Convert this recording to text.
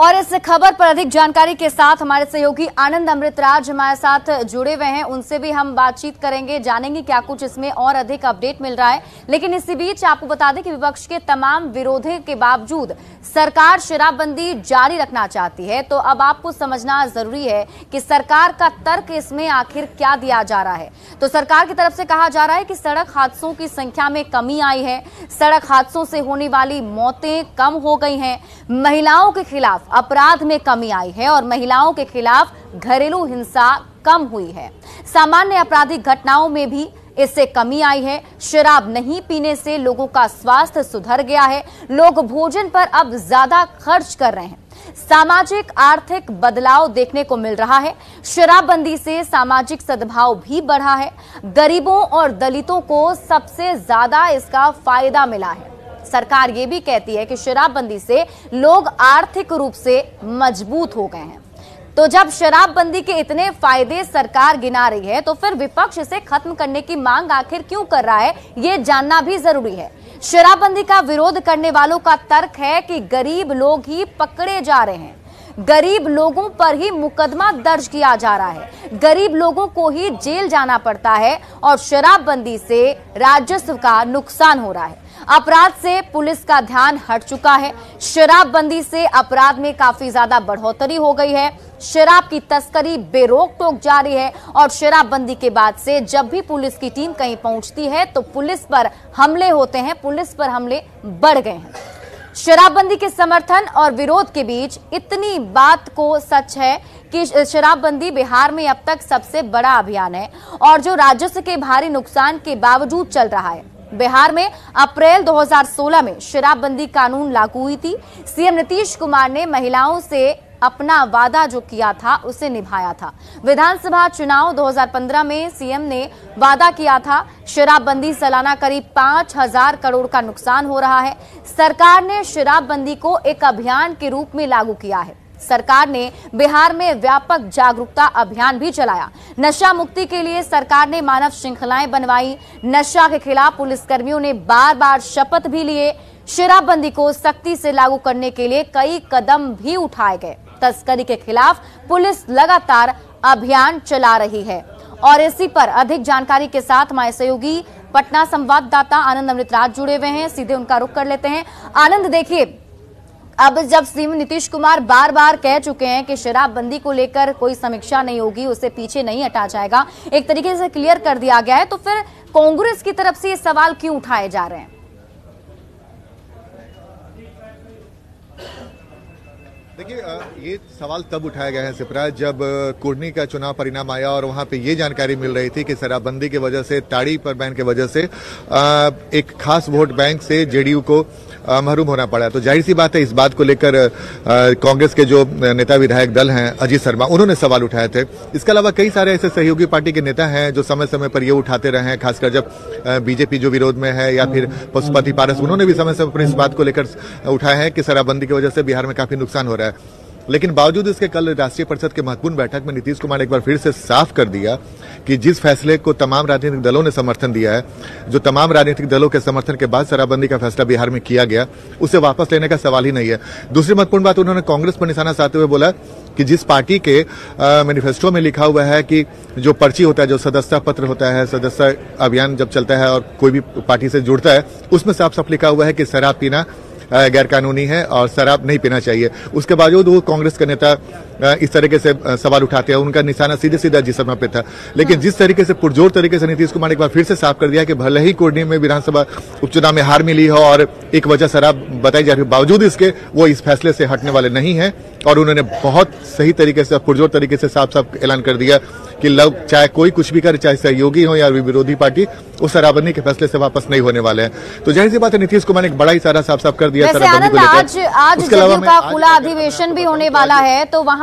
और इस खबर पर अधिक जानकारी के साथ हमारे सहयोगी आनंद अमृतराज हमारे साथ जुड़े हुए हैं। उनसे भी हम बातचीत करेंगे, जानेंगे क्या कुछ इसमें और अधिक अपडेट मिल रहा है। लेकिन इसी बीच आपको बता दें कि विपक्ष के तमाम विरोधों के बावजूद सरकार शराबबंदी जारी रखना चाहती है। तो अब आपको समझना जरूरी है कि सरकार का तर्क इसमें आखिर क्या दिया जा रहा है। तो सरकार की तरफ से कहा जा रहा है कि सड़क हादसों की संख्या में कमी आई है, सड़क हादसों से होने वाली मौतें कम हो गई हैं, महिलाओं के खिलाफ अपराध में कमी आई है और महिलाओं के खिलाफ घरेलू हिंसा कम हुई है। सामान्य आपराधिक घटनाओं में भी इससे कमी आई है। शराब नहीं पीने से लोगों का स्वास्थ्य सुधर गया है, लोग भोजन पर अब ज्यादा खर्च कर रहे हैं, सामाजिक आर्थिक बदलाव देखने को मिल रहा है। शराबबंदी से सामाजिक सद्भाव भी बढ़ा है, गरीबों और दलितों को सबसे ज्यादा इसका फायदा मिला है। सरकार ये भी कहती है कि शराबबंदी से लोग आर्थिक रूप से मजबूत हो गए हैं। तो जब शराबबंदी के इतने फायदे सरकार गिना रही है तो फिर विपक्ष इसे खत्म करने की मांग आखिर क्यों कर रहा है, ये जानना भी जरूरी है। शराबबंदी का विरोध करने वालों का तर्क है कि गरीब लोग ही पकड़े जा रहे हैं, गरीब लोगों पर ही मुकदमा दर्ज किया जा रहा है, गरीब लोगों को ही जेल जाना पड़ता है और शराबबंदी से राजस्व का नुकसान हो रहा है। अपराध से पुलिस का ध्यान हट चुका है। शराबबंदी से अपराध में काफी ज्यादा बढ़ोतरी हो गई है। शराब की तस्करी बेरोक टोक जारी है और शराबबंदी के बाद से जब भी पुलिस की टीम कहीं पहुंचती है तो पुलिस पर हमले होते हैं, पुलिस पर हमले बढ़ गए हैं। शराबबंदी के समर्थन और विरोध के बीच इतनी बात को सच है कि शराबबंदी बिहार में अब तक सबसे बड़ा अभियान है और जो राजस्व के भारी नुकसान के बावजूद चल रहा है। बिहार में अप्रैल 2016 में शराबबंदी कानून लागू हुई थी। सीएम नीतीश कुमार ने महिलाओं से अपना वादा जो किया था उसे निभाया था। विधानसभा चुनाव 2015 में सीएम ने वादा किया था। शराबबंदी सालाना करीब 5,000 करोड़ का नुकसान हो रहा है। सरकार ने शराबबंदी को एक अभियान के रूप में लागू किया है। सरकार ने बिहार में व्यापक जागरूकता अभियान भी चलाया। नशा मुक्ति के लिए सरकार ने मानव श्रृंखलाएं बनवाई। नशा के खिलाफ पुलिसकर्मियों ने बार बार शपथ भी लिए। शराबबंदी को सख्ती से लागू करने के लिए कई कदम भी उठाए गए। तस्करी के खिलाफ पुलिस लगातार अभियान चला रही है। और इसी पर अधिक जानकारी के साथ हमारे सहयोगी पटना संवाददाता आनंद अमृतराज जुड़े हुए हैं, सीधे उनका रुख कर लेते हैं। आनंद, देखिए, अब जब सीएम नीतीश कुमार बार बार कह चुके हैं कि शराबबंदी को लेकर कोई समीक्षा नहीं होगी, उसे पीछे नहीं हटा जाएगा, एक तरीके से क्लियर कर दिया गया है, तो फिर कांग्रेस की तरफ से ये सवाल क्यों उठाए जा रहे हैं? देखिए, ये सवाल तब उठाया गया है सिपरा जब कुर्नी का चुनाव परिणाम आया और वहां पे ये जानकारी मिल रही थी कि शराबबंदी की वजह से, ताड़ी पर बैन की वजह से एक खास वोट बैंक से जेडीयू को महरूम होना पड़ा। तो जाहिर सी बात है, इस बात को लेकर कांग्रेस के जो नेता विधायक दल हैं, अजीत शर्मा, उन्होंने सवाल उठाए थे। इसके अलावा कई सारे ऐसे सहयोगी पार्टी के नेता हैं जो समय समय पर ये उठाते रहे हैं, खासकर जब बीजेपी जो विरोध में है, या फिर पशुपति पारस, उन्होंने भी समय समय पर इस बात को लेकर उठाया है कि शराबबंदी की वजह से बिहार में काफी नुकसान हो रहा है। लेकिन बावजूद इसके कल राष्ट्रीय परिषद के महत्वपूर्ण बैठक में नीतीश कुमार ने एक बार फिर से साफ कर दिया कि जिस फैसले को तमाम राजनीतिक दलों ने समर्थन दिया है, जो तमाम राजनीतिक दलों के समर्थन के बाद शराबबंदी का फैसला बिहार में किया गया, उसे वापस लेने का सवाल ही नहीं है। दूसरी महत्वपूर्ण बात, उन्होंने कांग्रेस पर निशाना साधते हुए बोला कि जिस पार्टी के मैनिफेस्टो में लिखा हुआ है कि जो पर्ची होता है, जो सदस्यता पत्र होता है, सदस्य अभियान जब चलता है और कोई भी पार्टी से जुड़ता है, उसमें साफ साफ लिखा हुआ है कि शराब पीना गैर कानूनी है और शराब नहीं पीना चाहिए। उसके बावजूद वो कांग्रेस के नेता इस तरीके से सवाल उठाते हैं। उनका निशाना सीधे सीधा अजीत शर्मा पे था। लेकिन जिस तरीके से पुरजोर तरीके से नीतीश कुमार ने एक बार फिर से साफ कर दिया कि भले ही कुर्नी में विधानसभा उपचुनाव में हार मिली हो और एक वजह शराब बताई जा रही है, बावजूद इसके वो इस फैसले से हटने वाले नहीं है। और उन्होंने बहुत सही तरीके से, पुरजोर तरीके से साफ साफ ऐलान कर दिया कि लोग चाहे कोई कुछ भी करे, चाहे सहयोगी हो या विरोधी पार्टी, उस शराबबंदी के फैसले से वापस नहीं होने वाले हैं। तो जाहिर सी बात है, नीतीश कुमार ने एक बड़ा इशारा साफ साफ कर दिया। आज जदयू का खुला अधिवेशन भी होने वाला है, तो वहां